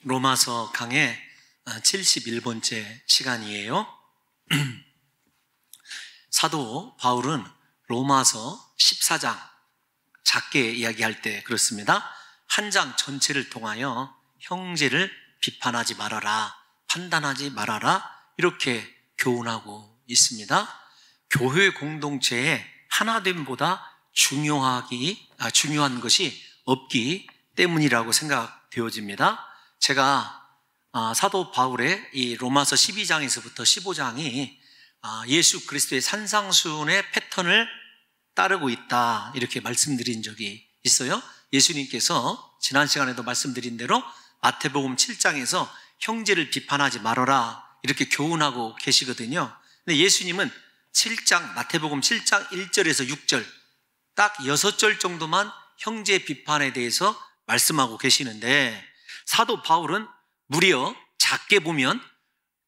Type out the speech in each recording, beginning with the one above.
로마서 강의 71번째 시간이에요. 사도 바울은 로마서 14장 작게 이야기할 때 그렇습니다. 한 장 전체를 통하여 형제를 비판하지 말아라, 판단하지 말아라, 이렇게 교훈하고 있습니다. 교회 공동체의 하나됨보다 중요한 것이 없기 때문이라고 생각되어집니다. 제가 사도 바울의 이 로마서 12장에서부터 15장이 예수 그리스도의 산상수훈의 패턴을 따르고 있다, 이렇게 말씀드린 적이 있어요. 예수님께서 지난 시간에도 말씀드린 대로 마태복음 7장에서 형제를 비판하지 말아라, 이렇게 교훈하고 계시거든요. 근데 예수님은 마태복음 7장 1절에서 6절 딱 6절 정도만 형제 비판에 대해서 말씀하고 계시는데, 사도 바울은 무려 작게 보면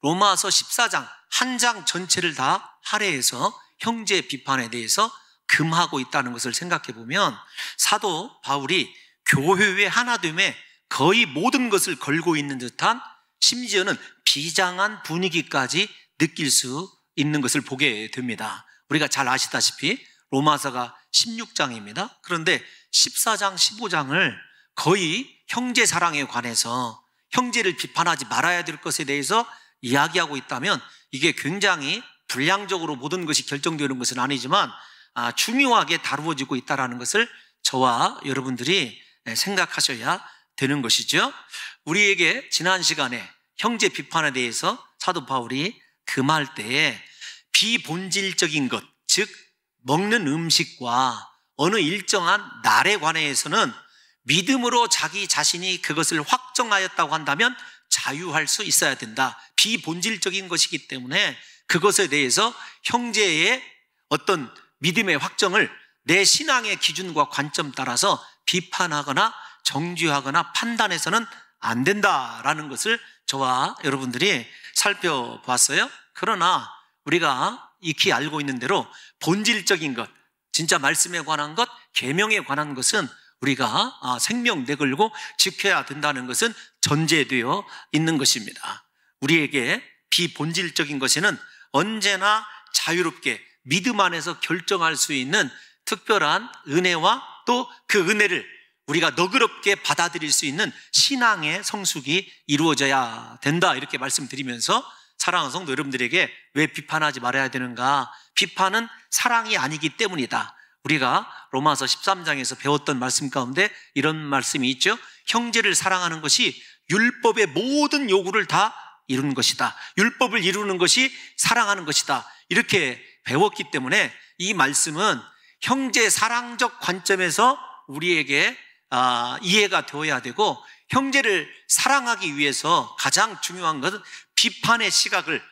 로마서 14장 한 장 전체를 다 할애해서 형제 비판에 대해서 금하고 있다는 것을 생각해 보면, 사도 바울이 교회의 하나됨에 거의 모든 것을 걸고 있는 듯한, 심지어는 비장한 분위기까지 느낄 수 있는 것을 보게 됩니다. 우리가 잘 아시다시피 로마서가 16장입니다. 그런데 14장, 15장을 거의 형제 사랑에 관해서, 형제를 비판하지 말아야 될 것에 대해서 이야기하고 있다면, 이게 굉장히 분량적으로 모든 것이 결정되는 것은 아니지만 중요하게 다루어지고 있다는 것을 저와 여러분들이 생각하셔야 되는 것이죠. 우리에게 지난 시간에 형제 비판에 대해서 사도 바울이 금할 때에 비본질적인 것, 즉 먹는 음식과 어느 일정한 날에 관해서는 믿음으로 자기 자신이 그것을 확정하였다고 한다면 자유할 수 있어야 된다. 비본질적인 것이기 때문에 그것에 대해서 형제의 어떤 믿음의 확정을 내 신앙의 기준과 관점 따라서 비판하거나 정죄하거나 판단해서는 안 된다라는 것을 저와 여러분들이 살펴봤어요. 그러나 우리가 익히 알고 있는 대로 본질적인 것, 진짜 말씀에 관한 것, 계명에 관한 것은 우리가 생명 내걸고 지켜야 된다는 것은 전제되어 있는 것입니다. 우리에게 비본질적인 것에는 언제나 자유롭게 믿음 안에서 결정할 수 있는 특별한 은혜와 또 그 은혜를 우리가 너그럽게 받아들일 수 있는 신앙의 성숙이 이루어져야 된다, 이렇게 말씀드리면서, 사랑하는 성도 여러분들에게 왜 비판하지 말아야 되는가? 비판은 사랑이 아니기 때문이다. 우리가 로마서 13장에서 배웠던 말씀 가운데 이런 말씀이 있죠. 형제를 사랑하는 것이 율법의 모든 요구를 다 이루는 것이다. 율법을 이루는 것이 사랑하는 것이다. 이렇게 배웠기 때문에 이 말씀은 형제 사랑적 관점에서 우리에게 이해가 되어야 되고, 형제를 사랑하기 위해서 가장 중요한 것은 비판의 시각을,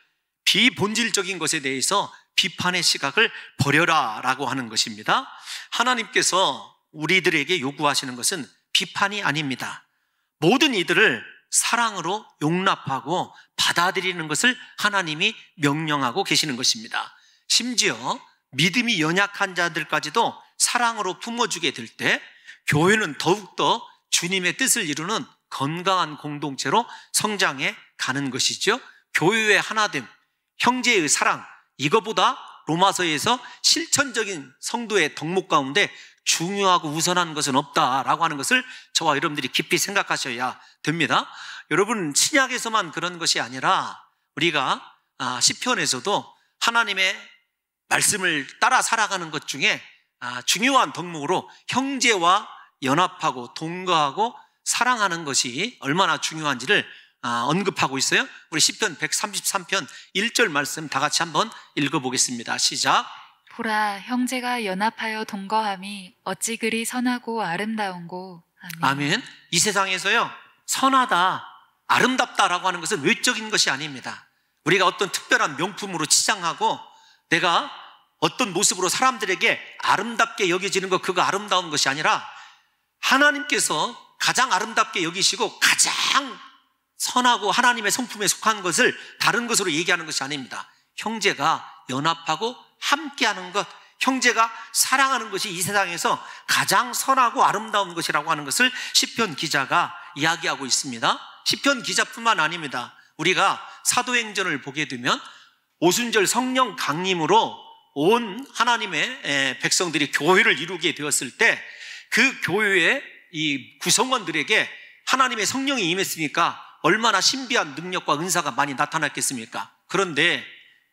비본질적인 것에 대해서 비판의 시각을 버려라 라고 하는 것입니다. 하나님께서 우리들에게 요구하시는 것은 비판이 아닙니다. 모든 이들을 사랑으로 용납하고 받아들이는 것을 하나님이 명령하고 계시는 것입니다. 심지어 믿음이 연약한 자들까지도 사랑으로 품어주게 될 때 교회는 더욱더 주님의 뜻을 이루는 건강한 공동체로 성장해 가는 것이죠. 교회의 하나됨, 형제의 사랑, 이거보다 로마서에서 실천적인 성도의 덕목 가운데 중요하고 우선한 것은 없다라고 하는 것을 저와 여러분들이 깊이 생각하셔야 됩니다. 여러분, 신약에서만 그런 것이 아니라 우리가 시편에서도 하나님의 말씀을 따라 살아가는 것 중에 중요한 덕목으로 형제와 연합하고 동거하고 사랑하는 것이 얼마나 중요한지를 언급하고 있어요. 우리 시편 133편 1절 말씀 다 같이 한번 읽어보겠습니다. 시작. 보라, 형제가 연합하여 동거함이 어찌 그리 선하고 아름다운고. 아멘. 아멘. 이 세상에서요, 선하다, 아름답다라고 하는 것은 외적인 것이 아닙니다. 우리가 어떤 특별한 명품으로 치장하고 내가 어떤 모습으로 사람들에게 아름답게 여겨지는 것, 그거 아름다운 것이 아니라 하나님께서 가장 아름답게 여기시고 가장 선하고 하나님의 성품에 속한 것을 다른 것으로 얘기하는 것이 아닙니다. 형제가 연합하고 함께하는 것, 형제가 사랑하는 것이 이 세상에서 가장 선하고 아름다운 것이라고 하는 것을 시편 기자가 이야기하고 있습니다. 시편 기자뿐만 아닙니다. 우리가 사도행전을 보게 되면 오순절 성령 강림으로 온 하나님의 백성들이 교회를 이루게 되었을 때 그 교회의 이 구성원들에게 하나님의 성령이 임했으니까 얼마나 신비한 능력과 은사가 많이 나타났겠습니까? 그런데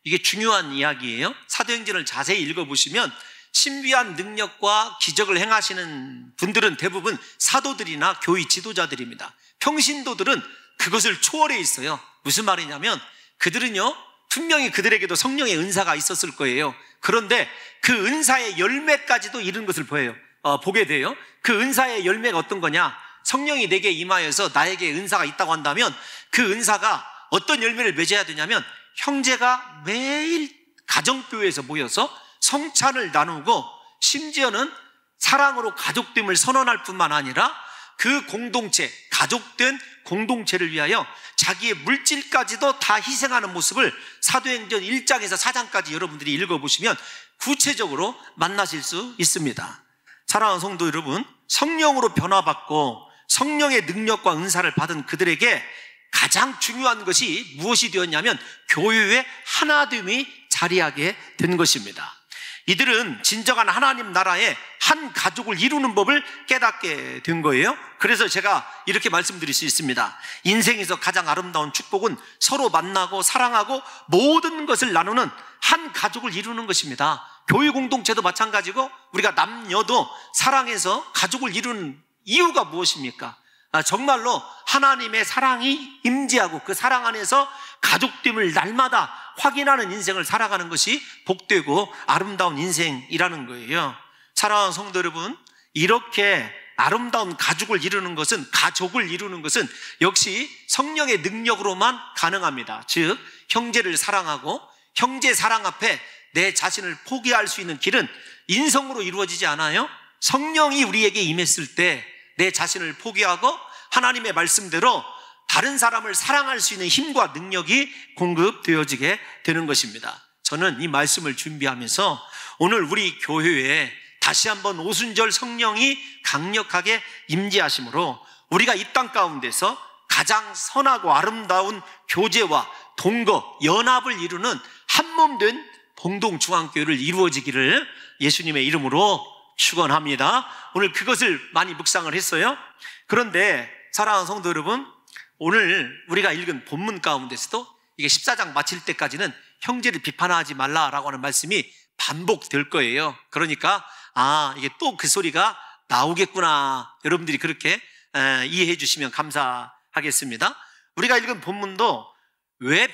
이게 중요한 이야기예요. 사도행전을 자세히 읽어보시면 신비한 능력과 기적을 행하시는 분들은 대부분 사도들이나 교회 지도자들입니다. 평신도들은 그것을 초월해 있어요. 무슨 말이냐면 그들은요, 분명히 그들에게도 성령의 은사가 있었을 거예요. 그런데 그 은사의 열매까지도 이룬 것을 보게 돼요. 그 은사의 열매가 어떤 거냐? 성령이 내게 임하여서 나에게 은사가 있다고 한다면 그 은사가 어떤 열매를 맺어야 되냐면 형제가 매일 가정교회에서 모여서 성찬을 나누고 심지어는 사랑으로 가족됨을 선언할 뿐만 아니라 그 공동체, 가족된 공동체를 위하여 자기의 물질까지도 다 희생하는 모습을 사도행전 1장에서 4장까지 여러분들이 읽어보시면 구체적으로 만나실 수 있습니다. 사랑하는 성도 여러분, 성령으로 변화받고 성령의 능력과 은사를 받은 그들에게 가장 중요한 것이 무엇이 되었냐면 교회의 하나됨이 자리하게 된 것입니다. 이들은 진정한 하나님 나라의 한 가족을 이루는 법을 깨닫게 된 거예요. 그래서 제가 이렇게 말씀드릴 수 있습니다. 인생에서 가장 아름다운 축복은 서로 만나고 사랑하고 모든 것을 나누는 한 가족을 이루는 것입니다. 교회 공동체도 마찬가지고 우리가 남녀도 사랑해서 가족을 이루는 이유가 무엇입니까? 정말로 하나님의 사랑이 임재하고 그 사랑 안에서 가족됨을 날마다 확인하는 인생을 살아가는 것이 복되고 아름다운 인생이라는 거예요. 사랑하는 성도 여러분, 이렇게 아름다운 가족을 이루는 것은 역시 성령의 능력으로만 가능합니다. 즉 형제를 사랑하고 형제 사랑 앞에 내 자신을 포기할 수 있는 길은 인성으로 이루어지지 않아요. 성령이 우리에게 임했을 때 내 자신을 포기하고 하나님의 말씀대로 다른 사람을 사랑할 수 있는 힘과 능력이 공급되어지게 되는 것입니다. 저는 이 말씀을 준비하면서 오늘 우리 교회에 다시 한번 오순절 성령이 강력하게 임재하심으로 우리가 이 땅 가운데서 가장 선하고 아름다운 교제와 동거, 연합을 이루는 한몸된 공동중앙교회를 이루어지기를 예수님의 이름으로 축원합니다. 오늘 그것을 많이 묵상을 했어요. 그런데 사랑하는 성도 여러분, 오늘 우리가 읽은 본문 가운데서도 이게 14장 마칠 때까지는 형제를 비판하지 말라라고 하는 말씀이 반복될 거예요. 그러니까 이게 또 그 소리가 나오겠구나. 여러분들이 그렇게 이해해 주시면 감사하겠습니다. 우리가 읽은 본문도 왜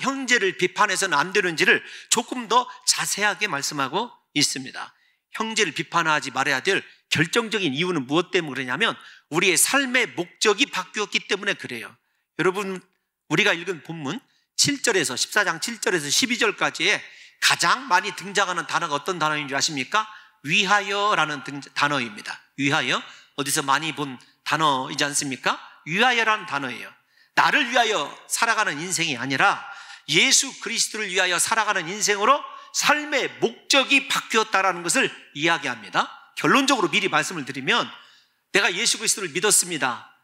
형제를 비판해서는 안 되는지를 조금 더 자세하게 말씀하고 있습니다. 형제를 비판하지 말아야 될 결정적인 이유는 무엇 때문에 그러냐면 우리의 삶의 목적이 바뀌었기 때문에 그래요. 여러분, 우리가 읽은 본문 7절에서 14장 7절에서 12절까지에 가장 많이 등장하는 단어가 어떤 단어인 줄 아십니까? 위하여라는 단어입니다. 위하여, 어디서 많이 본 단어이지 않습니까? 위하여라는 단어예요. 나를 위하여 살아가는 인생이 아니라 예수 그리스도를 위하여 살아가는 인생으로 삶의 목적이 바뀌었다라는 것을 이야기합니다. 결론적으로 미리 말씀을 드리면 내가 예수 그리스도를 믿었습니다.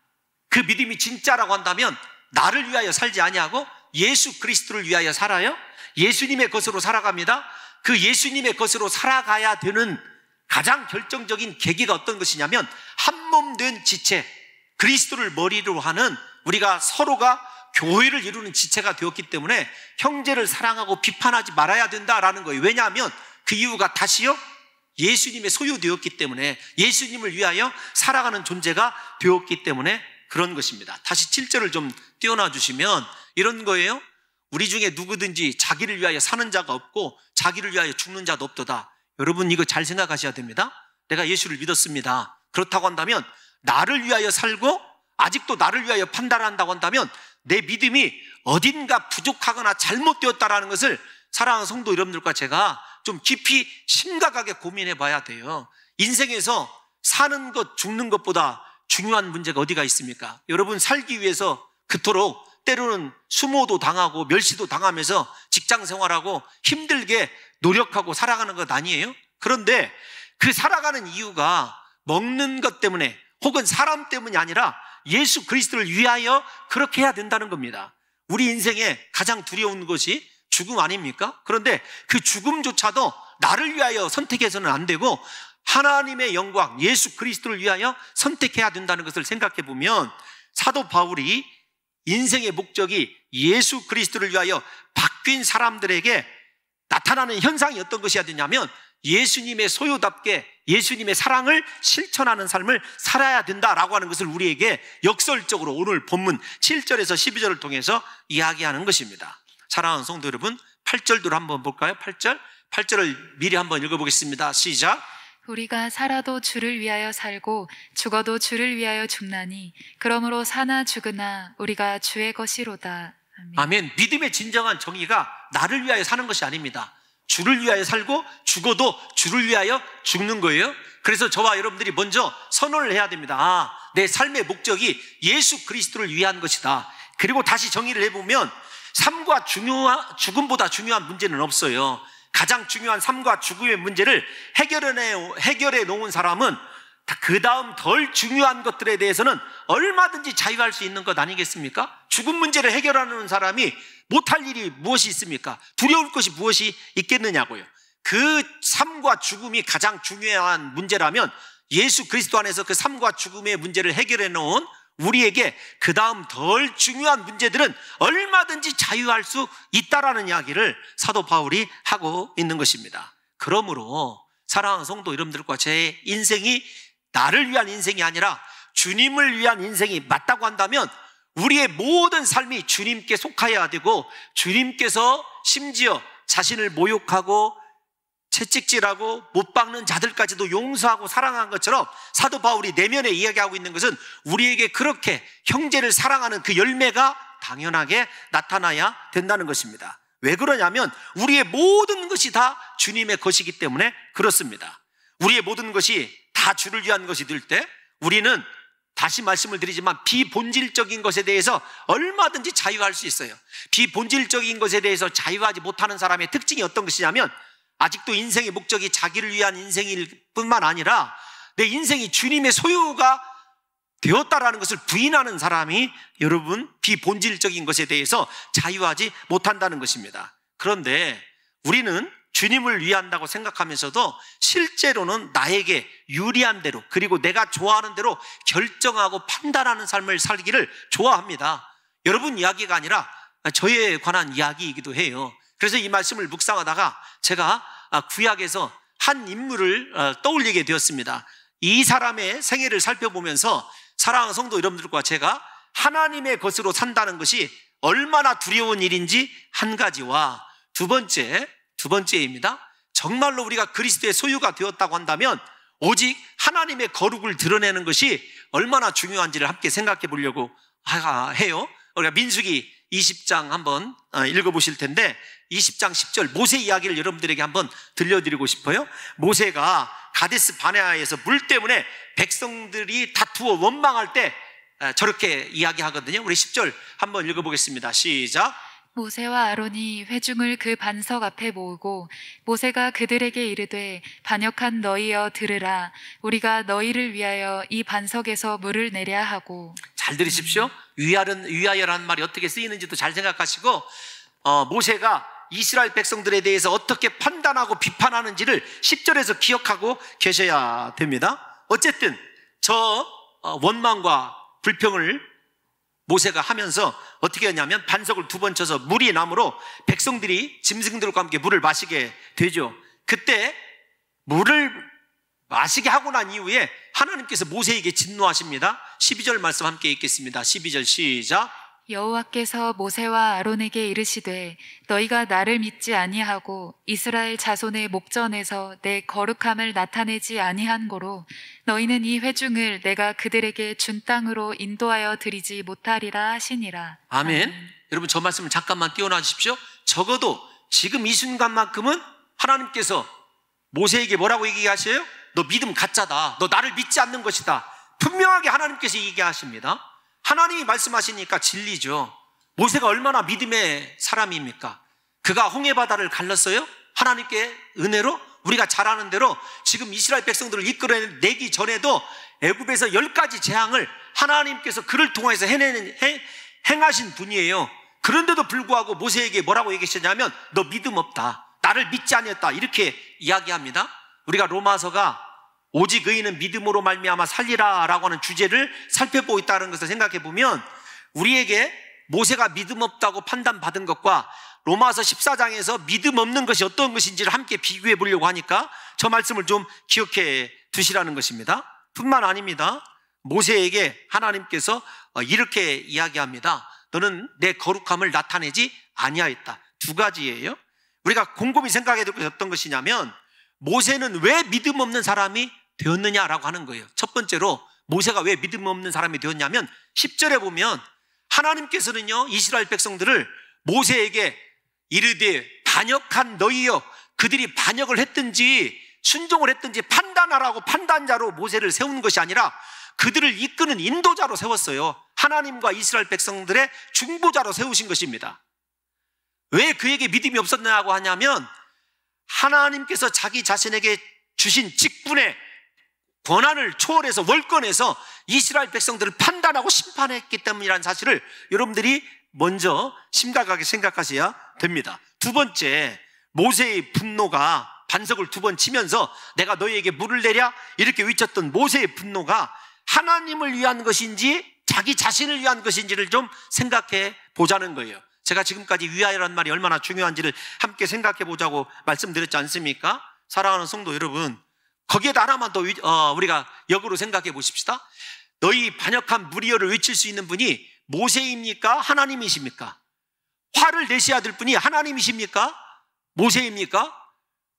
그 믿음이 진짜라고 한다면 나를 위하여 살지 아니하고 예수 그리스도를 위하여 살아요. 예수님의 것으로 살아갑니다. 그 예수님의 것으로 살아가야 되는 가장 결정적인 계기가 어떤 것이냐면 한몸 된 지체, 그리스도를 머리로 하는 우리가 서로가 교회를 이루는 지체가 되었기 때문에 형제를 사랑하고 비판하지 말아야 된다라는 거예요. 왜냐하면 그 이유가 다시요, 예수님의 소유되었기 때문에, 예수님을 위하여 살아가는 존재가 되었기 때문에 그런 것입니다. 다시 7절을 좀 띄워놔 주시면 이런 거예요. 우리 중에 누구든지 자기를 위하여 사는 자가 없고 자기를 위하여 죽는 자도 없도다. 여러분, 이거 잘 생각하셔야 됩니다. 내가 예수를 믿었습니다. 그렇다고 한다면 나를 위하여 살고 아직도 나를 위하여 판단한다고 한다면 내 믿음이 어딘가 부족하거나 잘못되었다라는 것을 사랑하는 성도 여러분들과 제가 좀 깊이 심각하게 고민해 봐야 돼요. 인생에서 사는 것, 죽는 것보다 중요한 문제가 어디가 있습니까? 여러분, 살기 위해서 그토록 때로는 수모도 당하고 멸시도 당하면서 직장 생활하고 힘들게 노력하고 살아가는 것 아니에요? 그런데 그 살아가는 이유가 먹는 것 때문에 혹은 사람 때문이 아니라 예수 그리스도를 위하여 그렇게 해야 된다는 겁니다. 우리 인생에 가장 두려운 것이 죽음 아닙니까? 그런데 그 죽음조차도 나를 위하여 선택해서는 안 되고 하나님의 영광, 예수 그리스도를 위하여 선택해야 된다는 것을 생각해 보면 사도 바울이 인생의 목적이 예수 그리스도를 위하여 바뀐 사람들에게 나타나는 현상이 어떤 것이어야 되냐면 예수님의 소유답게 예수님의 사랑을 실천하는 삶을 살아야 된다라고 하는 것을 우리에게 역설적으로 오늘 본문 7절에서 12절을 통해서 이야기하는 것입니다. 사랑하는 성도 여러분, 8절도 한번 볼까요? 8절을 미리 한번 읽어보겠습니다. 시작. 우리가 살아도 주를 위하여 살고 죽어도 주를 위하여 죽나니 그러므로 사나 죽으나 우리가 주의 것이로다. 아멘. 아멘. 믿음의 진정한 정의가 나를 위하여 사는 것이 아닙니다. 주를 위하여 살고 죽어도 주를 위하여 죽는 거예요. 그래서 저와 여러분들이 먼저 선언을 해야 됩니다. 내 삶의 목적이 예수 그리스도를 위한 것이다. 그리고 다시 정의를 해보면 삶과 죽음보다 중요한 문제는 없어요. 가장 중요한 삶과 죽음의 문제를 해결해 놓은 사람은 그 다음 덜 중요한 것들에 대해서는 얼마든지 자유할 수 있는 것 아니겠습니까? 죽음 문제를 해결하는 사람이 못할 일이 무엇이 있습니까? 두려울 것이 무엇이 있겠느냐고요. 그 삶과 죽음이 가장 중요한 문제라면 예수 그리스도 안에서 그 삶과 죽음의 문제를 해결해 놓은 우리에게 그 다음 덜 중요한 문제들은 얼마든지 자유할 수 있다라는 이야기를 사도 바울이 하고 있는 것입니다. 그러므로 사랑하는 성도 여러분들과 제 인생이 나를 위한 인생이 아니라 주님을 위한 인생이 맞다고 한다면 우리의 모든 삶이 주님께 속하여야 되고 주님께서 심지어 자신을 모욕하고 채찍질하고 못 박는 자들까지도 용서하고 사랑한 것처럼 사도 바울이 내면에 이야기하고 있는 것은 우리에게 그렇게 형제를 사랑하는 그 열매가 당연하게 나타나야 된다는 것입니다. 왜 그러냐면 우리의 모든 것이 다 주님의 것이기 때문에 그렇습니다. 우리의 모든 것이 다 주를 위한 것이 될 때 우리는 다시 말씀을 드리지만 비본질적인 것에 대해서 얼마든지 자유할 수 있어요. 비본질적인 것에 대해서 자유하지 못하는 사람의 특징이 어떤 것이냐면 아직도 인생의 목적이 자기를 위한 인생일 뿐만 아니라 내 인생이 주님의 소유가 되었다라는 것을 부인하는 사람이 여러분 비본질적인 것에 대해서 자유하지 못한다는 것입니다. 그런데 우리는 주님을 위한다고 생각하면서도 실제로는 나에게 유리한 대로 그리고 내가 좋아하는 대로 결정하고 판단하는 삶을 살기를 좋아합니다. 여러분 이야기가 아니라 저에 관한 이야기이기도 해요. 그래서 이 말씀을 묵상하다가 제가 구약에서 한 인물을 떠올리게 되었습니다. 이 사람의 생애를 살펴보면서 사랑하는 성도 여러분들과 제가 하나님의 것으로 산다는 것이 얼마나 두려운 일인지 한 가지와 두 번째입니다. 정말로 우리가 그리스도의 소유가 되었다고 한다면 오직 하나님의 거룩을 드러내는 것이 얼마나 중요한지를 함께 생각해 보려고 해요. 우리가 민수기 20장 한번 읽어보실 텐데 20장 10절 모세 이야기를 여러분들에게 한번 들려드리고 싶어요. 모세가 가데스 바네아에서 물 때문에 백성들이 다투어 원망할 때 저렇게 이야기하거든요. 우리 10절 한번 읽어보겠습니다. 시작. 모세와 아론이 회중을 그 반석 앞에 모으고 모세가 그들에게 이르되 반역한 너희여 들으라. 우리가 너희를 위하여 이 반석에서 물을 내랴 하고. 잘 들으십시오. 위하여라는 말이 어떻게 쓰이는지도 잘 생각하시고 모세가 이스라엘 백성들에 대해서 어떻게 판단하고 비판하는지를 10절에서 기억하고 계셔야 됩니다. 어쨌든 저 원망과 불평을 모세가 하면서 어떻게 했냐면 반석을 2번 쳐서 물이 나므로 백성들이 짐승들과 함께 물을 마시게 되죠. 그때 물을 마시게 하고 난 이후에 하나님께서 모세에게 진노하십니다. 12절 말씀 함께 읽겠습니다. 12절 시작. 여호와께서 모세와 아론에게 이르시되 너희가 나를 믿지 아니하고 이스라엘 자손의 목전에서 내 거룩함을 나타내지 아니한 고로 너희는 이 회중을 내가 그들에게 준 땅으로 인도하여 드리지 못하리라 하시니라. 아멘. 여러분 저 말씀을 잠깐만 띄워놔 주십시오. 적어도 지금 이 순간만큼은 하나님께서 모세에게 뭐라고 얘기하셔요? 너 믿음 가짜다. 너 나를 믿지 않는 것이다. 분명하게 하나님께서 얘기하십니다. 하나님이 말씀하시니까 진리죠. 모세가 얼마나 믿음의 사람입니까? 그가 홍해바다를 갈랐어요? 하나님께 은혜로 우리가 잘 아는 대로 지금 이스라엘 백성들을 이끌어내기 전에도 애굽에서 10가지 재앙을 하나님께서 그를 통해서 행하신 분이에요. 그런데도 불구하고 모세에게 뭐라고 얘기하셨냐면 너 믿음 없다, 나를 믿지 아니었다, 이렇게 이야기합니다. 우리가 로마서가 오직 의인은 믿음으로 말미암아 살리라 라고 하는 주제를 살펴보고 있다는 것을 생각해 보면 우리에게 모세가 믿음 없다고 판단받은 것과 로마서 14장에서 믿음 없는 것이 어떤 것인지를 함께 비교해 보려고 하니까 저 말씀을 좀 기억해 두시라는 것입니다. 뿐만 아닙니다. 모세에게 하나님께서 이렇게 이야기합니다. 너는 내 거룩함을 나타내지 아니하였다. 두 가지예요. 우리가 곰곰이 생각해야 될 것이 어떤 것이냐면 모세는 왜 믿음 없는 사람이 되었느냐라고 하는 거예요. 첫 번째로 모세가 왜 믿음 없는 사람이 되었냐면 10절에 보면 하나님께서는요 이스라엘 백성들을 모세에게 이르되 반역한 너희여, 그들이 반역을 했든지 순종을 했든지 판단하라고 판단자로 모세를 세운 것이 아니라 그들을 이끄는 인도자로 세웠어요. 하나님과 이스라엘 백성들의 중보자로 세우신 것입니다. 왜 그에게 믿음이 없었냐고 하냐면 하나님께서 자기 자신에게 주신 직분의 권한을 초월해서 월권해서 이스라엘 백성들을 판단하고 심판했기 때문이라는 사실을 여러분들이 먼저 심각하게 생각하셔야 됩니다. 두 번째, 모세의 분노가 반석을 두 번 치면서 내가 너희에게 물을 내랴 이렇게 외쳤던 모세의 분노가 하나님을 위한 것인지 자기 자신을 위한 것인지를 좀 생각해 보자는 거예요. 제가 지금까지 위하여라는 말이 얼마나 중요한지를 함께 생각해 보자고 말씀드렸지 않습니까? 사랑하는 성도 여러분, 거기에다 하나만 더 우리가 역으로 생각해 보십시다. 너희 반역한 무리여를 외칠 수 있는 분이 모세입니까? 하나님이십니까? 화를 내셔야 될 분이 하나님이십니까? 모세입니까?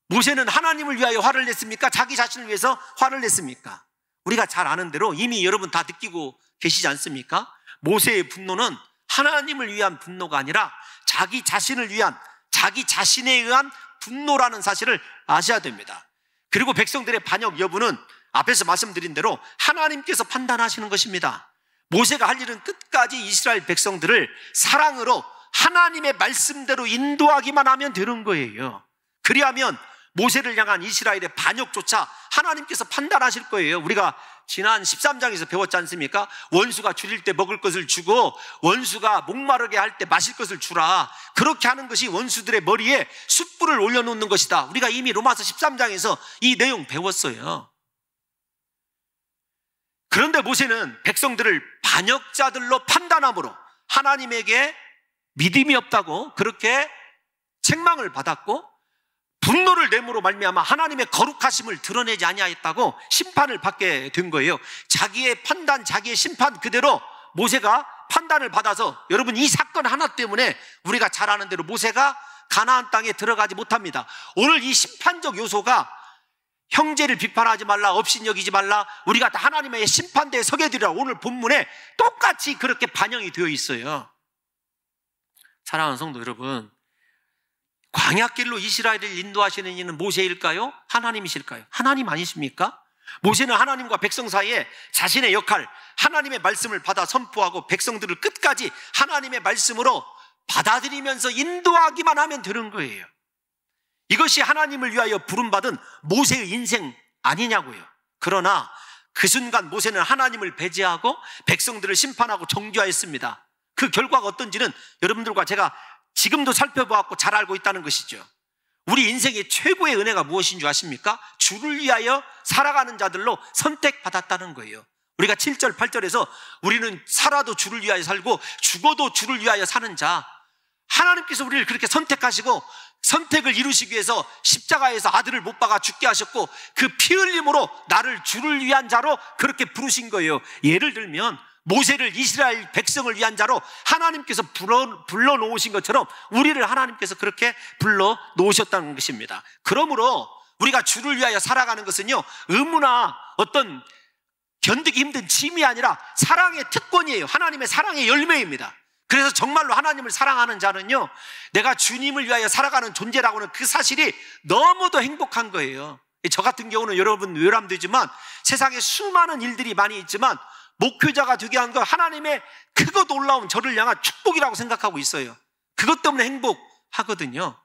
모세는 하나님을 위하여 화를 냈습니까? 자기 자신을 위해서 화를 냈습니까? 우리가 잘 아는 대로 이미 여러분 다 느끼고 계시지 않습니까? 모세의 분노는 하나님을 위한 분노가 아니라 자기 자신을 위한, 자기 자신에 의한 분노라는 사실을 아셔야 됩니다. 그리고 백성들의 반역 여부는 앞에서 말씀드린 대로 하나님께서 판단하시는 것입니다. 모세가 할 일은 끝까지 이스라엘 백성들을 사랑으로 하나님의 말씀대로 인도하기만 하면 되는 거예요. 그리하면 모세를 향한 이스라엘의 반역조차 하나님께서 판단하실 거예요. 우리가 지난 13장에서 배웠지 않습니까? 원수가 줄일 때 먹을 것을 주고 원수가 목마르게 할 때 마실 것을 주라. 그렇게 하는 것이 원수들의 머리에 숯불을 올려놓는 것이다. 우리가 이미 로마서 13장에서 이 내용 배웠어요. 그런데 모세는 백성들을 반역자들로 판단함으로 하나님에게 믿음이 없다고 그렇게 책망을 받았고 분노를 내므로 말미암아 하나님의 거룩하심을 드러내지 아니하였다고 심판을 받게 된 거예요. 자기의 판단, 자기의 심판 그대로 모세가 판단을 받아서 여러분 이 사건 하나 때문에 우리가 잘 아는 대로 모세가 가나안 땅에 들어가지 못합니다. 오늘 이 심판적 요소가 형제를 비판하지 말라, 업신여기지 말라, 우리가 다 하나님의 심판대에 서게 되리라, 오늘 본문에 똑같이 그렇게 반영이 되어 있어요. 사랑하는 성도 여러분, 광야길로 이스라엘을 인도하시는 이는 모세일까요? 하나님이실까요? 하나님 아니십니까? 모세는 하나님과 백성 사이에 자신의 역할, 하나님의 말씀을 받아 선포하고 백성들을 끝까지 하나님의 말씀으로 받아들이면서 인도하기만 하면 되는 거예요. 이것이 하나님을 위하여 부름받은 모세의 인생 아니냐고요. 그러나 그 순간 모세는 하나님을 배제하고 백성들을 심판하고 정죄하였습니다. 그 결과가 어떤지는 여러분들과 제가 지금도 살펴보았고 잘 알고 있다는 것이죠. 우리 인생의 최고의 은혜가 무엇인 줄 아십니까? 주를 위하여 살아가는 자들로 선택받았다는 거예요. 우리가 7절 8절에서 우리는 살아도 주를 위하여 살고 죽어도 주를 위하여 사는 자, 하나님께서 우리를 그렇게 선택하시고 선택을 이루시기 위해서 십자가에서 아들을 못 박아 죽게 하셨고 그 피 흘림으로 나를 주를 위한 자로 그렇게 부르신 거예요. 예를 들면 모세를 이스라엘 백성을 위한 자로 하나님께서 불러놓으신 것처럼 우리를 하나님께서 그렇게 불러놓으셨다는 것입니다. 그러므로 우리가 주를 위하여 살아가는 것은요, 의무나 어떤 견디기 힘든 짐이 아니라 사랑의 특권이에요. 하나님의 사랑의 열매입니다. 그래서 정말로 하나님을 사랑하는 자는요, 내가 주님을 위하여 살아가는 존재라고는 그 사실이 너무도 행복한 거예요. 저 같은 경우는 여러분 외람되지만 세상에 수많은 일들이 많이 있지만 목회자가 되게 한 건 하나님의 크고 놀라운 저를 향한 축복이라고 생각하고 있어요. 그것 때문에 행복하거든요.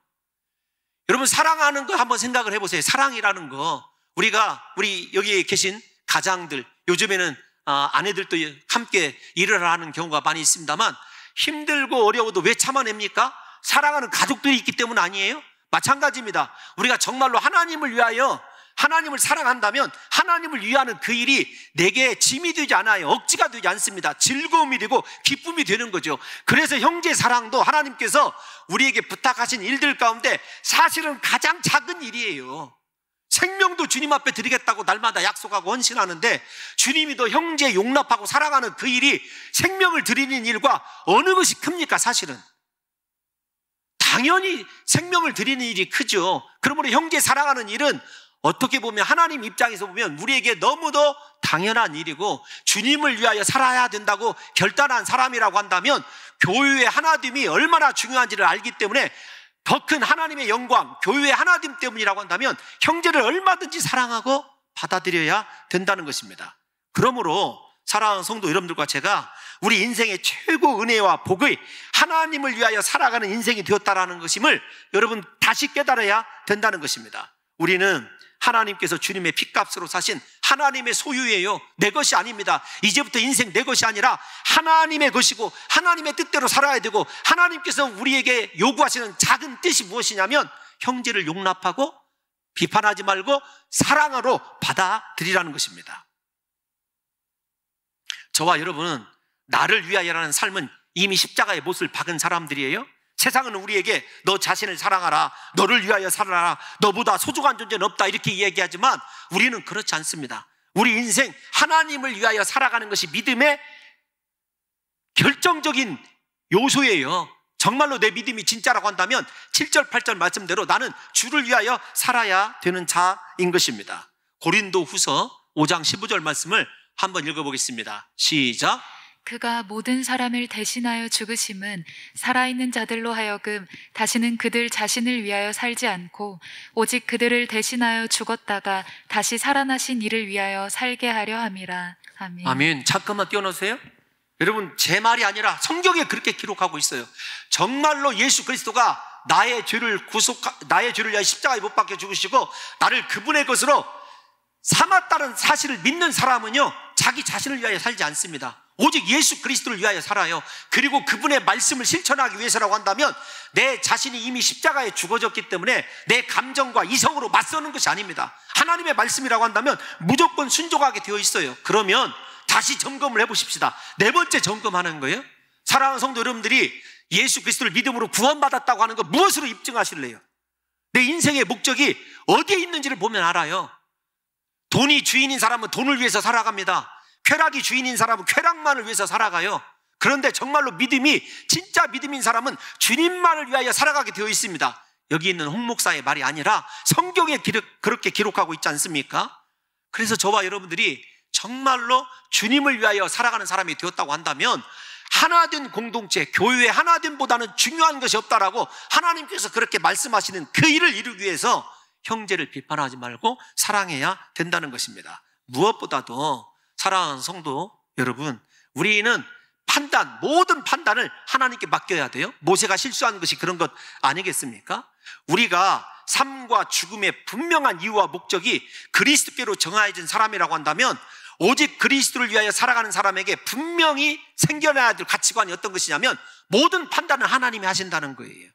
여러분 사랑하는 거 한번 생각을 해보세요. 사랑이라는 거, 우리 여기에 계신 가장들, 요즘에는 아내들도 함께 일을 하는 경우가 많이 있습니다만, 힘들고 어려워도 왜 참아냅니까? 사랑하는 가족들이 있기 때문 아니에요? 마찬가지입니다. 우리가 정말로 하나님을 위하여, 하나님을 사랑한다면 하나님을 위하는 그 일이 내게 짐이 되지 않아요. 억지가 되지 않습니다. 즐거움이 되고 기쁨이 되는 거죠. 그래서 형제 사랑도 하나님께서 우리에게 부탁하신 일들 가운데 사실은 가장 작은 일이에요. 생명도 주님 앞에 드리겠다고 날마다 약속하고 헌신하는데, 주님이 더 형제 용납하고 사랑하는 그 일이 생명을 드리는 일과 어느 것이 큽니까? 사실은 당연히 생명을 드리는 일이 크죠. 그러므로 형제 사랑하는 일은 어떻게 보면 하나님 입장에서 보면 우리에게 너무도 당연한 일이고, 주님을 위하여 살아야 된다고 결단한 사람이라고 한다면 교회의 하나됨이 얼마나 중요한지를 알기 때문에, 더 큰 하나님의 영광, 교회의 하나됨 때문이라고 한다면 형제를 얼마든지 사랑하고 받아들여야 된다는 것입니다. 그러므로 사랑하는 성도 여러분들과 제가 우리 인생의 최고 은혜와 복의 하나님을 위하여 살아가는 인생이 되었다라는 것임을 여러분 다시 깨달아야 된다는 것입니다. 우리는 하나님께서 주님의 핏값으로 사신 하나님의 소유예요. 내 것이 아닙니다. 이제부터 인생 내 것이 아니라 하나님의 것이고, 하나님의 뜻대로 살아야 되고, 하나님께서 우리에게 요구하시는 작은 뜻이 무엇이냐면 형제를 용납하고 비판하지 말고 사랑으로 받아들이라는 것입니다. 저와 여러분은 나를 위하여라는 삶은 이미 십자가의 못을 박은 사람들이에요. 세상은 우리에게 너 자신을 사랑하라, 너를 위하여 살아라, 너보다 소중한 존재는 없다 이렇게 이야기하지만 우리는 그렇지 않습니다. 우리 인생 하나님을 위하여 살아가는 것이 믿음의 결정적인 요소예요. 정말로 내 믿음이 진짜라고 한다면 7절 8절 말씀대로 나는 주를 위하여 살아야 되는 자인 것입니다. 고린도 후서 5장 15절 말씀을 한번 읽어보겠습니다. 시작. 그가 모든 사람을 대신하여 죽으심은 살아있는 자들로 하여금 다시는 그들 자신을 위하여 살지 않고 오직 그들을 대신하여 죽었다가 다시 살아나신 이를 위하여 살게 하려 함이라. 아멘. 아멘. 잠깐만 띄워놓으세요. 여러분, 제 말이 아니라 성경에 그렇게 기록하고 있어요. 정말로 예수 그리스도가 나의 죄를 위하여 십자가에 못 박혀 죽으시고 나를 그분의 것으로 삼았다는 사실을 믿는 사람은요, 자기 자신을 위하여 살지 않습니다. 오직 예수 그리스도를 위하여 살아요. 그리고 그분의 말씀을 실천하기 위해서라고 한다면 내 자신이 이미 십자가에 죽어졌기 때문에 내 감정과 이성으로 맞서는 것이 아닙니다. 하나님의 말씀이라고 한다면 무조건 순종하게 되어 있어요. 그러면 다시 점검을 해보십시다. 네 번째 점검하는 거예요. 사랑하는 성도 여러분들이 예수 그리스도를 믿음으로 구원받았다고 하는 거 무엇으로 입증하실래요? 내 인생의 목적이 어디에 있는지를 보면 알아요. 돈이 주인인 사람은 돈을 위해서 살아갑니다. 쾌락이 주인인 사람은 쾌락만을 위해서 살아가요. 그런데 정말로 믿음이 진짜 믿음인 사람은 주님만을 위하여 살아가게 되어 있습니다. 여기 있는 홍 목사의 말이 아니라 성경에 그렇게 기록하고 있지 않습니까? 그래서 저와 여러분들이 정말로 주님을 위하여 살아가는 사람이 되었다고 한다면 하나된 공동체, 교회의 하나됨보다는 중요한 것이 없다라고 하나님께서 그렇게 말씀하시는 그 일을 이루기 위해서 형제를 비판하지 말고 사랑해야 된다는 것입니다. 무엇보다도 사랑하는 성도 여러분, 우리는 모든 판단을 하나님께 맡겨야 돼요. 모세가 실수한 것이 그런 것 아니겠습니까? 우리가 삶과 죽음의 분명한 이유와 목적이 그리스도께로 정하여진 사람이라고 한다면 오직 그리스도를 위하여 살아가는 사람에게 분명히 생겨나야 될 가치관이 어떤 것이냐면 모든 판단은 하나님이 하신다는 거예요.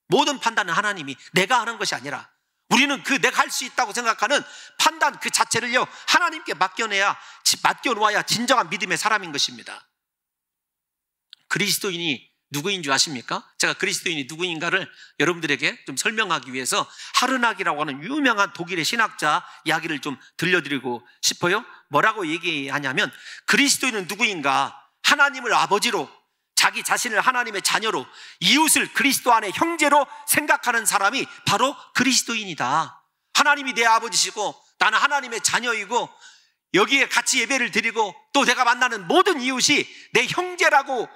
모든 판단은 하나님이, 내가 하는 것이 아니라 우리는 내가 할 수 있다고 생각하는 판단 그 자체를요 하나님께 맡겨놓아야 진정한 믿음의 사람인 것입니다. 그리스도인이 누구인 줄 아십니까? 제가 그리스도인이 누구인가를 여러분들에게 좀 설명하기 위해서 하르낙이라고 하는 유명한 독일의 신학자 이야기를 좀 들려드리고 싶어요. 뭐라고 얘기하냐면 그리스도인은 누구인가? 하나님을 아버지로, 자기 자신을 하나님의 자녀로, 이웃을 그리스도 안에 형제로 생각하는 사람이 바로 그리스도인이다. 하나님이 내 아버지시고 나는 하나님의 자녀이고 여기에 같이 예배를 드리고 또 내가 만나는 모든 이웃이 내 형제라고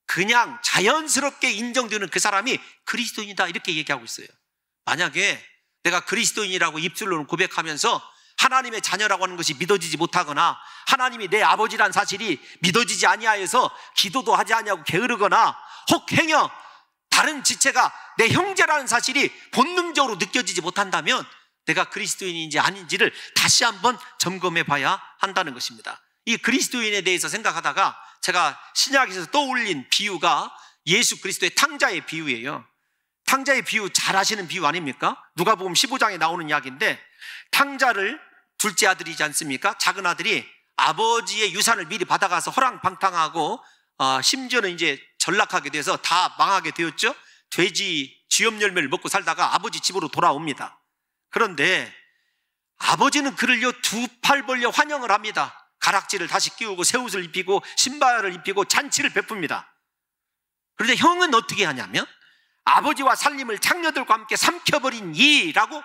그냥 자연스럽게 인정되는 그 사람이 그리스도인이다, 이렇게 얘기하고 있어요. 만약에 내가 그리스도인이라고 입술로는 고백하면서 하나님의 자녀라고 하는 것이 믿어지지 못하거나 하나님이 내 아버지란 사실이 믿어지지 아니하여서 기도도 하지 아니하고 게으르거나 혹 행여 다른 지체가 내 형제라는 사실이 본능적으로 느껴지지 못한다면 내가 그리스도인인지 아닌지를 다시 한번 점검해 봐야 한다는 것입니다. 이 그리스도인에 대해서 생각하다가 제가 신약에서 떠올린 비유가 예수 그리스도의 탕자의 비유예요. 탕자의 비유 잘 아시는 비유 아닙니까? 누가복음 15장에 나오는 이야기인데, 탕자를 둘째 아들이지 않습니까? 작은 아들이 아버지의 유산을 미리 받아가서 허랑방탕하고 심지어는 이제 전락하게 돼서 다 망하게 되었죠. 돼지 쥐염 열매를 먹고 살다가 아버지 집으로 돌아옵니다. 그런데 아버지는 그를요 두 팔 벌려 환영을 합니다. 가락지를 다시 끼우고 새 옷을 입히고 신발을 입히고 잔치를 베풉니다. 그런데 형은 어떻게 하냐면, 아버지와 살림을 장녀들과 함께 삼켜버린 이라고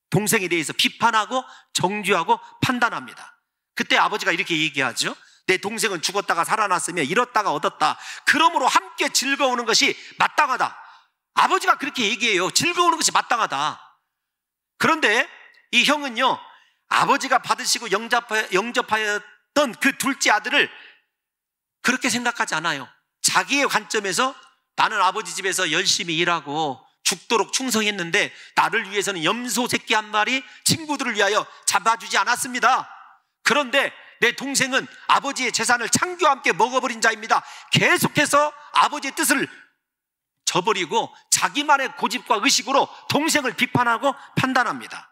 동생에 대해서 비판하고 정죄하고 판단합니다. 그때 아버지가 이렇게 얘기하죠. 내 동생은 죽었다가 살아났으며 잃었다가 얻었다. 그러므로 함께 즐거우는 것이 마땅하다. 아버지가 그렇게 얘기해요. 즐거우는 것이 마땅하다. 그런데 이 형은요, 아버지가 받으시고 영접하였던 그 둘째 아들을 그렇게 생각하지 않아요. 자기의 관점에서 나는 아버지 집에서 열심히 일하고 죽도록 충성했는데 나를 위해서는 염소 새끼 한 마리 친구들을 위하여 잡아주지 않았습니다. 그런데 내 동생은 아버지의 재산을 창교와 함께 먹어버린 자입니다. 계속해서 아버지의 뜻을 저버리고 자기만의 고집과 의식으로 동생을 비판하고 판단합니다.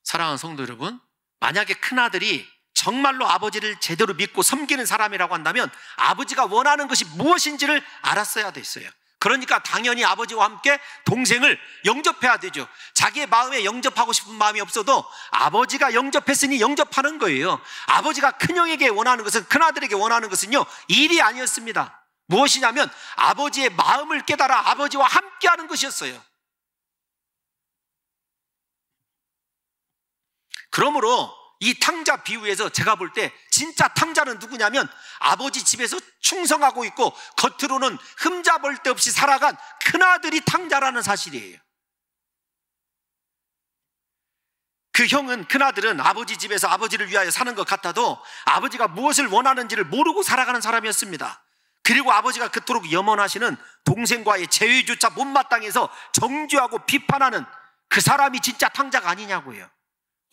사랑하는 성도 여러분, 만약에 큰아들이 정말로 아버지를 제대로 믿고 섬기는 사람이라고 한다면 아버지가 원하는 것이 무엇인지를 알았어야 됐어요. 그러니까 당연히 아버지와 함께 동생을 영접해야 되죠. 자기의 마음에 영접하고 싶은 마음이 없어도 아버지가 영접했으니 영접하는 거예요. 아버지가 큰형에게 원하는 것은, 큰아들에게 원하는 것은요, 일이 아니었습니다. 무엇이냐면 아버지의 마음을 깨달아 아버지와 함께하는 것이었어요. 그러므로 이 탕자 비유에서 제가 볼 때 진짜 탕자는 누구냐면, 아버지 집에서 충성하고 있고 겉으로는 흠잡을 데 없이 살아간 큰아들이 탕자라는 사실이에요. 그 형은, 큰아들은 아버지 집에서 아버지를 위하여 사는 것 같아도 아버지가 무엇을 원하는지를 모르고 살아가는 사람이었습니다. 그리고 아버지가 그토록 염원하시는 동생과의 재회조차 못마땅해서 정죄하고 비판하는 그 사람이 진짜 탕자가 아니냐고요.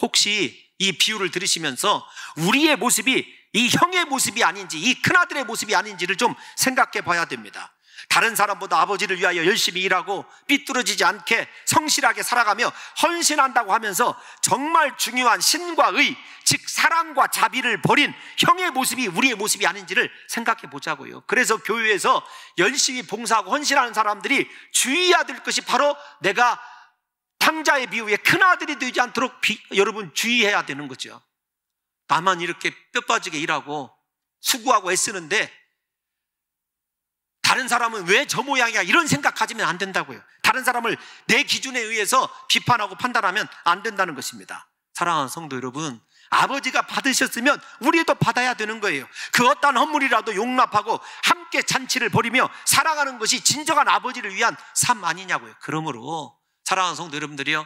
혹시 이 비유를 들으시면서 우리의 모습이 이 형의 모습이 아닌지, 이 큰아들의 모습이 아닌지를 좀 생각해 봐야 됩니다. 다른 사람보다 아버지를 위하여 열심히 일하고 삐뚤어지지 않게 성실하게 살아가며 헌신한다고 하면서 정말 중요한 신과 의, 즉 사랑과 자비를 버린 형의 모습이 우리의 모습이 아닌지를 생각해 보자고요. 그래서 교회에서 열심히 봉사하고 헌신하는 사람들이 주의해야 될 것이 바로 내가 탕자의 비유에 큰아들이 되지 않도록 여러분 주의해야 되는 거죠. 나만 이렇게 뼈 빠지게 일하고 수고하고 애쓰는데 다른 사람은 왜 저 모양이야, 이런 생각 가지면 안 된다고요. 다른 사람을 내 기준에 의해서 비판하고 판단하면 안 된다는 것입니다. 사랑하는 성도 여러분, 아버지가 받으셨으면 우리도 받아야 되는 거예요. 그 어떠한 헌물이라도 용납하고 함께 잔치를 벌이며 살아가는 것이 진정한 아버지를 위한 삶 아니냐고요. 그러므로 사랑하는 성도 여러분들이요,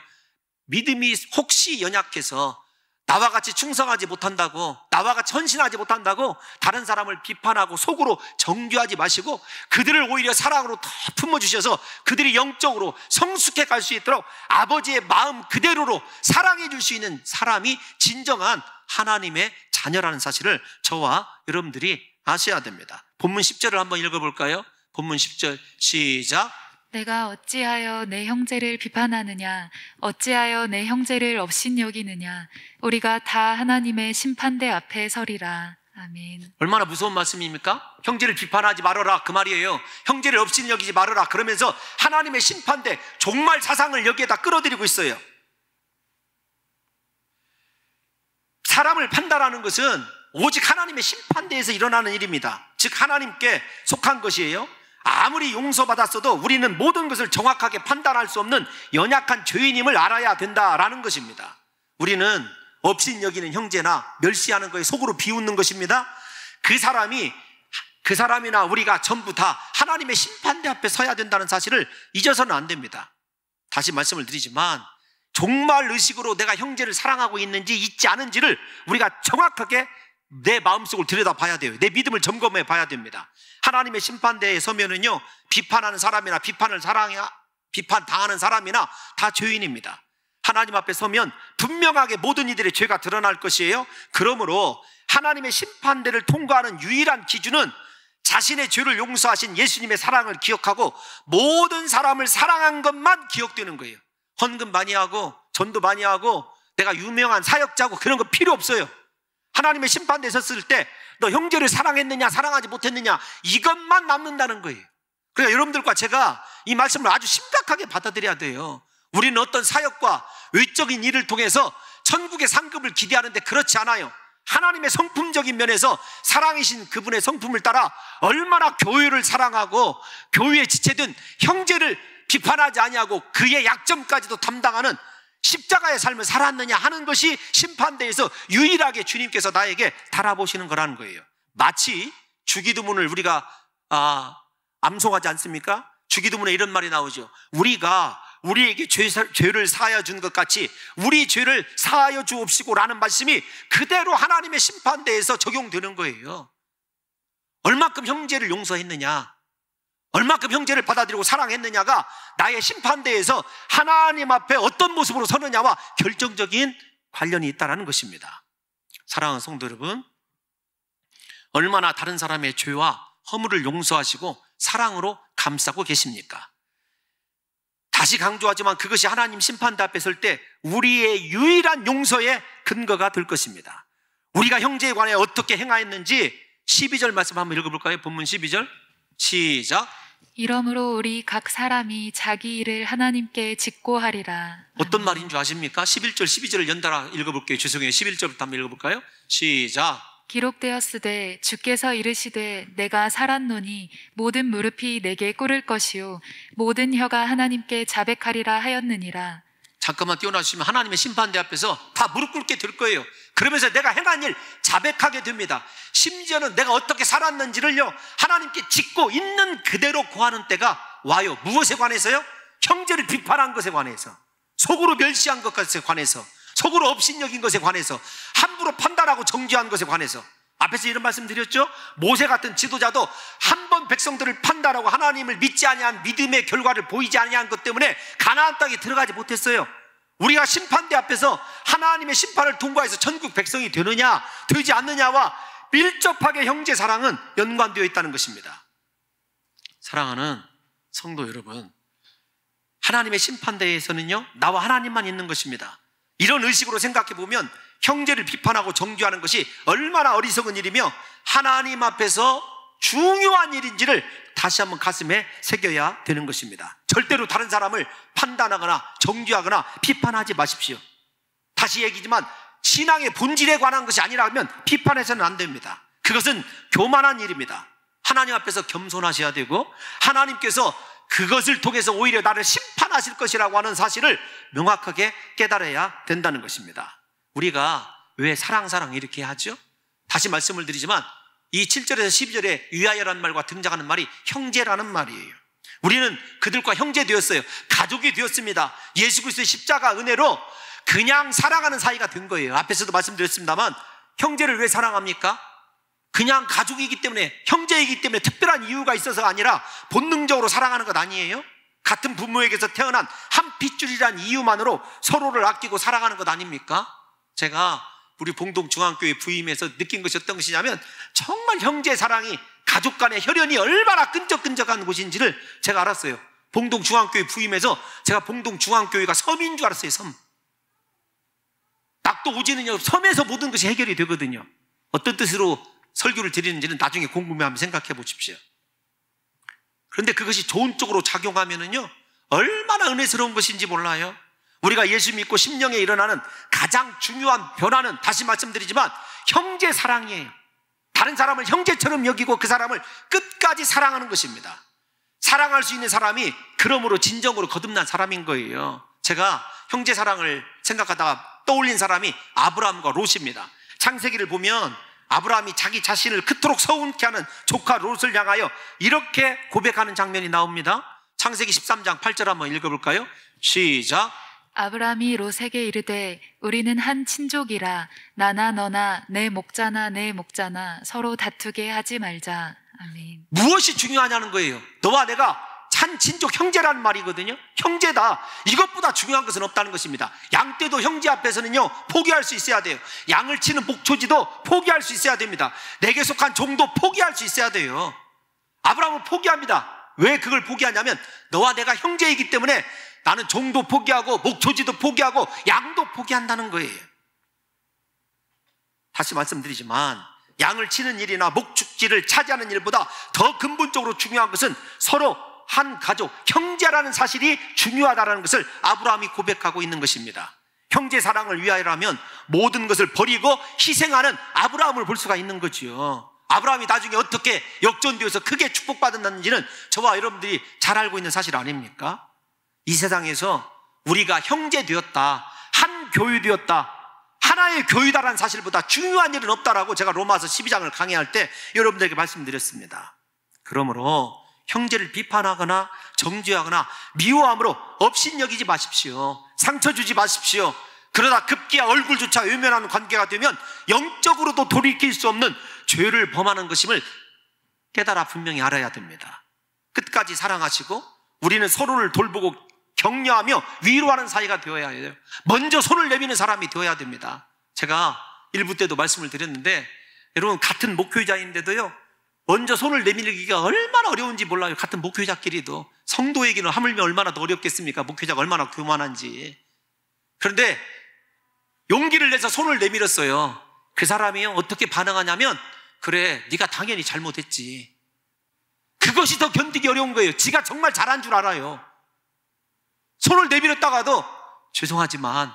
믿음이 혹시 연약해서 나와 같이 충성하지 못한다고, 나와 같이 헌신하지 못한다고 다른 사람을 비판하고 속으로 정죄하지 마시고 그들을 오히려 사랑으로 더 품어주셔서 그들이 영적으로 성숙해 갈 수 있도록 아버지의 마음 그대로로 사랑해 줄 수 있는 사람이 진정한 하나님의 자녀라는 사실을 저와 여러분들이 아셔야 됩니다. 본문 10절을 한번 읽어볼까요? 본문 10절 시작. 내가 어찌하여 내 형제를 비판하느냐, 어찌하여 내 형제를 업신여기느냐, 우리가 다 하나님의 심판대 앞에 서리라. 아멘. 얼마나 무서운 말씀입니까? 형제를 비판하지 말아라, 그 말이에요. 형제를 업신여기지 말아라 그러면서 하나님의 심판대, 종말 사상을 여기에다 끌어들이고 있어요. 사람을 판단하는 것은 오직 하나님의 심판대에서 일어나는 일입니다. 즉 하나님께 속한 것이에요. 아무리 용서받았어도 우리는 모든 것을 정확하게 판단할 수 없는 연약한 죄인임을 알아야 된다라는 것입니다. 우리는 업신여기는 형제나 멸시하는 거에 속으로 비웃는 것입니다. 그 사람이나 우리가 전부 다 하나님의 심판대 앞에 서야 된다는 사실을 잊어서는 안 됩니다. 다시 말씀을 드리지만 정말 의식으로 내가 형제를 사랑하고 있는지 잊지 않은지를 우리가 정확하게 내 마음속을 들여다봐야 돼요. 내 믿음을 점검해 봐야 됩니다. 하나님의 심판대에 서면은요, 비판하는 사람이나 비판당하는 사람이나 다 죄인입니다. 하나님 앞에 서면 분명하게 모든 이들의 죄가 드러날 것이에요. 그러므로 하나님의 심판대를 통과하는 유일한 기준은 자신의 죄를 용서하신 예수님의 사랑을 기억하고 모든 사람을 사랑한 것만 기억되는 거예요. 헌금 많이 하고 전도 많이 하고 내가 유명한 사역자고 그런 거 필요 없어요. 하나님의 심판대에 섰을 때 너 형제를 사랑했느냐 사랑하지 못했느냐 이것만 남는다는 거예요. 그러니까 여러분들과 제가 이 말씀을 아주 심각하게 받아들여야 돼요. 우리는 어떤 사역과 외적인 일을 통해서 천국의 상급을 기대하는데 그렇지 않아요. 하나님의 성품적인 면에서 사랑이신 그분의 성품을 따라 얼마나 교회를 사랑하고 교회에 지체된 형제를 비판하지 아니하고 그의 약점까지도 담당하는 십자가의 삶을 살았느냐 하는 것이 심판대에서 유일하게 주님께서 나에게 달아보시는 거라는 거예요. 마치 주기도문을 우리가 암송하지 않습니까? 주기도문에 이런 말이 나오죠. 우리가 우리에게 죄를 사하여 준 것 같이 우리 죄를 사하여 주옵시고 라는 말씀이 그대로 하나님의 심판대에서 적용되는 거예요. 얼마큼 형제를 용서했느냐, 얼마큼 형제를 받아들이고 사랑했느냐가 나의 심판대에서 하나님 앞에 어떤 모습으로 서느냐와 결정적인 관련이 있다는 것입니다. 사랑하는 성도 여러분, 얼마나 다른 사람의 죄와 허물을 용서하시고 사랑으로 감싸고 계십니까? 다시 강조하지만 그것이 하나님 심판대 앞에 설 때 우리의 유일한 용서의 근거가 될 것입니다. 우리가 형제에 관해 어떻게 행하였는지 12절 말씀 한번 읽어볼까요? 본문 12절 시작. 이러므로 우리 각 사람이 자기 일을 하나님께 직고하리라. 어떤 말인 줄 아십니까? 11절 12절을 연달아 읽어볼게요. 죄송해요. 11절부터 한번 읽어볼까요? 시작. 기록되었으되 주께서 이르시되 내가 살았노니 모든 무릎이 내게 꿇을 것이요 모든 혀가 하나님께 자백하리라 하였느니라. 잠깐만 띄워놔주시면 하나님의 심판대 앞에서 다 무릎 꿇게 될 거예요. 그러면서 내가 행한 일 자백하게 됩니다. 심지어는 내가 어떻게 살았는지를요 하나님께 짓고 있는 그대로 고하는 때가 와요. 무엇에 관해서요? 형제를 비판한 것에 관해서, 속으로 멸시한 것에 관해서, 속으로 업신여긴 것에 관해서, 함부로 판단하고 정죄한 것에 관해서. 앞에서 이런 말씀 드렸죠? 모세 같은 지도자도 한 번 백성들을 판단하고 하나님을 믿지 아니한 믿음의 결과를 보이지 아니한 것 때문에 가나안 땅에 들어가지 못했어요. 우리가 심판대 앞에서 하나님의 심판을 통과해서 천국 백성이 되느냐 되지 않느냐와 밀접하게 형제 사랑은 연관되어 있다는 것입니다. 사랑하는 성도 여러분, 하나님의 심판대에서는요 나와 하나님만 있는 것입니다. 이런 의식으로 생각해 보면 형제를 비판하고 정죄하는 것이 얼마나 어리석은 일이며 하나님 앞에서 중요한 일인지를 다시 한번 가슴에 새겨야 되는 것입니다. 절대로 다른 사람을 판단하거나 정죄하거나 비판하지 마십시오. 다시 얘기지만 신앙의 본질에 관한 것이 아니라면 비판해서는 안 됩니다. 그것은 교만한 일입니다. 하나님 앞에서 겸손하셔야 되고 하나님께서 그것을 통해서 오히려 나를 심판하실 것이라고 하는 사실을 명확하게 깨달아야 된다는 것입니다. 우리가 왜 사랑 이렇게 하죠? 다시 말씀을 드리지만 이 7절에서 12절에 위하여라는 말과 등장하는 말이 형제라는 말이에요. 우리는 그들과 형제 되었어요. 가족이 되었습니다. 예수 그리스도의 십자가 은혜로 그냥 사랑하는 사이가 된 거예요. 앞에서도 말씀드렸습니다만 형제를 왜 사랑합니까? 그냥 가족이기 때문에, 형제이기 때문에 특별한 이유가 있어서가 아니라 본능적으로 사랑하는 것 아니에요? 같은 부모에게서 태어난 한 핏줄이란 이유만으로 서로를 아끼고 사랑하는 것 아닙니까? 제가 우리 봉동중앙교회 부임해서 느낀 것이 어떤 것이냐면 정말 형제 사랑이 가족 간의 혈연이 얼마나 끈적끈적한 곳인지를 제가 알았어요. 봉동중앙교회 부임해서 제가 봉동중앙교회가 섬인 줄 알았어요. 섬. 낙도 오지는요 섬에서 모든 것이 해결이 되거든요. 어떤 뜻으로 설교를 드리는지는 나중에 궁금해하면 생각해 보십시오. 그런데 그것이 좋은 쪽으로 작용하면은요 얼마나 은혜스러운 것인지 몰라요. 우리가 예수 믿고 심령에 일어나는 가장 중요한 변화는 다시 말씀드리지만 형제 사랑이에요. 다른 사람을 형제처럼 여기고 그 사람을 끝까지 사랑하는 것입니다. 사랑할 수 있는 사람이 그러므로 진정으로 거듭난 사람인 거예요. 제가 형제 사랑을 생각하다가 떠올린 사람이 아브라함과 롯입니다. 창세기를 보면 아브라함이 자기 자신을 그토록 서운케 하는 조카 롯을 향하여 이렇게 고백하는 장면이 나옵니다. 창세기 13장 8절 한번 읽어볼까요? 시작. 아브라함이 롯에게 이르되 우리는 한 친족이라 나나 너나 내 목자나 내 목자나 서로 다투게 하지 말자. 아멘. 무엇이 중요하냐는 거예요. 너와 내가 산친족 형제라는 말이거든요. 형제다. 이것보다 중요한 것은 없다는 것입니다. 양떼도 형제 앞에서는요 포기할 수 있어야 돼요. 양을 치는 목초지도 포기할 수 있어야 됩니다. 내게 속한 종도 포기할 수 있어야 돼요. 아브라함은 포기합니다. 왜 그걸 포기하냐면 너와 내가 형제이기 때문에 나는 종도 포기하고 목초지도 포기하고 양도 포기한다는 거예요. 다시 말씀드리지만 양을 치는 일이나 목축지를 차지하는 일보다 더 근본적으로 중요한 것은 서로 한 가족, 형제라는 사실이 중요하다는 것을 아브라함이 고백하고 있는 것입니다. 형제 사랑을 위하여라면 모든 것을 버리고 희생하는 아브라함을 볼 수가 있는 거지요. 아브라함이 나중에 어떻게 역전되어서 크게 축복받았는지는 저와 여러분들이 잘 알고 있는 사실 아닙니까? 이 세상에서 우리가 형제 되었다, 한 교회 되었다, 하나의 교회다라는 사실보다 중요한 일은 없다라고 제가 로마서 12장을 강의할 때 여러분들에게 말씀드렸습니다. 그러므로 형제를 비판하거나 정죄하거나 미워함으로 업신여기지 마십시오. 상처 주지 마십시오. 그러다 급기야 얼굴조차 외면하는 관계가 되면 영적으로도 돌이킬 수 없는 죄를 범하는 것임을 깨달아 분명히 알아야 됩니다. 끝까지 사랑하시고 우리는 서로를 돌보고 격려하며 위로하는 사이가 되어야 해요. 먼저 손을 내미는 사람이 되어야 됩니다. 제가 일부 때도 말씀을 드렸는데 여러분 같은 목회자인데도요 먼저 손을 내밀기가 얼마나 어려운지 몰라요. 같은 목회자끼리도. 성도에게는 하물며 얼마나 더 어렵겠습니까? 목회자가 얼마나 교만한지. 그런데 용기를 내서 손을 내밀었어요. 그 사람이요 어떻게 반응하냐면 그래 네가 당연히 잘못했지. 그것이 더 견디기 어려운 거예요. 지가 정말 잘한 줄 알아요. 손을 내밀었다가도 죄송하지만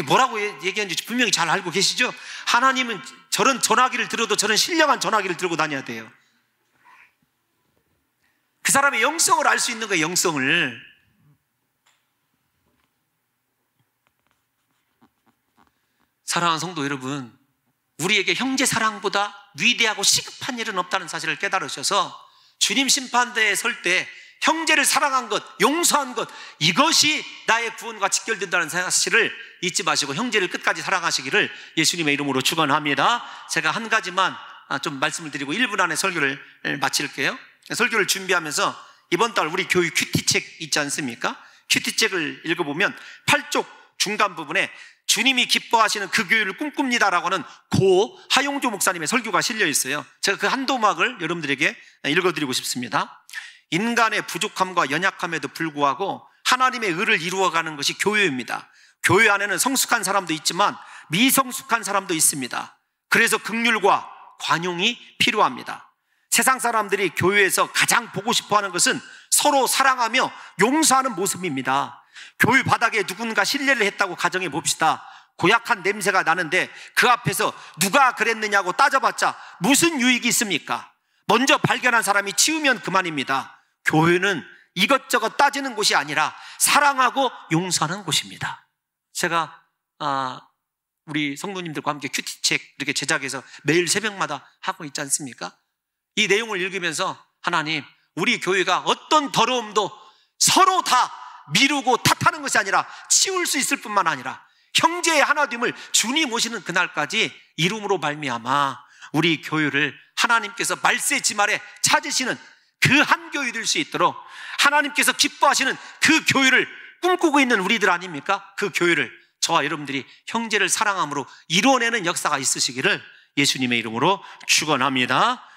뭐라고 얘기하는지 분명히 잘 알고 계시죠? 하나님은 저런 전화기를 들어도 저런 신령한 전화기를 들고 다녀야 돼요. 그 사람의 영성을 알 수 있는 거예요. 영성을. 사랑하는 성도 여러분, 우리에게 형제 사랑보다 위대하고 시급한 일은 없다는 사실을 깨달으셔서 주님 심판대에 설 때 형제를 사랑한 것, 용서한 것, 이것이 나의 구원과 직결된다는 사실을 잊지 마시고 형제를 끝까지 사랑하시기를 예수님의 이름으로 축원합니다. 제가 한 가지만 좀 말씀을 드리고 1분 안에 설교를 마칠게요. 설교를 준비하면서 이번 달 우리 교육 큐티책 있지 않습니까? 큐티책을 읽어보면 8쪽 중간 부분에 주님이 기뻐하시는 그 교회를 꿈꿉니다라고 하는 고 하용조 목사님의 설교가 실려 있어요. 제가 그 한 도막을 여러분들에게 읽어드리고 싶습니다. 인간의 부족함과 연약함에도 불구하고 하나님의 의를 이루어가는 것이 교회입니다. 교회 안에는 성숙한 사람도 있지만 미성숙한 사람도 있습니다. 그래서 긍휼과 관용이 필요합니다. 세상 사람들이 교회에서 가장 보고 싶어하는 것은 서로 사랑하며 용서하는 모습입니다. 교회 바닥에 누군가 실례를 했다고 가정해 봅시다. 고약한 냄새가 나는데 그 앞에서 누가 그랬느냐고 따져봤자 무슨 유익이 있습니까? 먼저 발견한 사람이 치우면 그만입니다. 교회는 이것저것 따지는 곳이 아니라 사랑하고 용서하는 곳입니다. 제가 우리 성도님들과 함께 큐티책 이렇게 제작해서 매일 새벽마다 하고 있지 않습니까? 이 내용을 읽으면서 하나님, 우리 교회가 어떤 더러움도 서로 다 미루고 탓하는 것이 아니라 치울 수 있을 뿐만 아니라 형제의 하나됨을 주님 오시는 그날까지 이름으로 말미암아 우리 교회를 하나님께서 말세지 아래 찾으시는 그 한 교회 될 수 있도록 하나님께서 기뻐하시는 그 교회를 꿈꾸고 있는 우리들 아닙니까? 그 교회를 저와 여러분들이 형제를 사랑함으로 이뤄내는 역사가 있으시기를 예수님의 이름으로 축원합니다.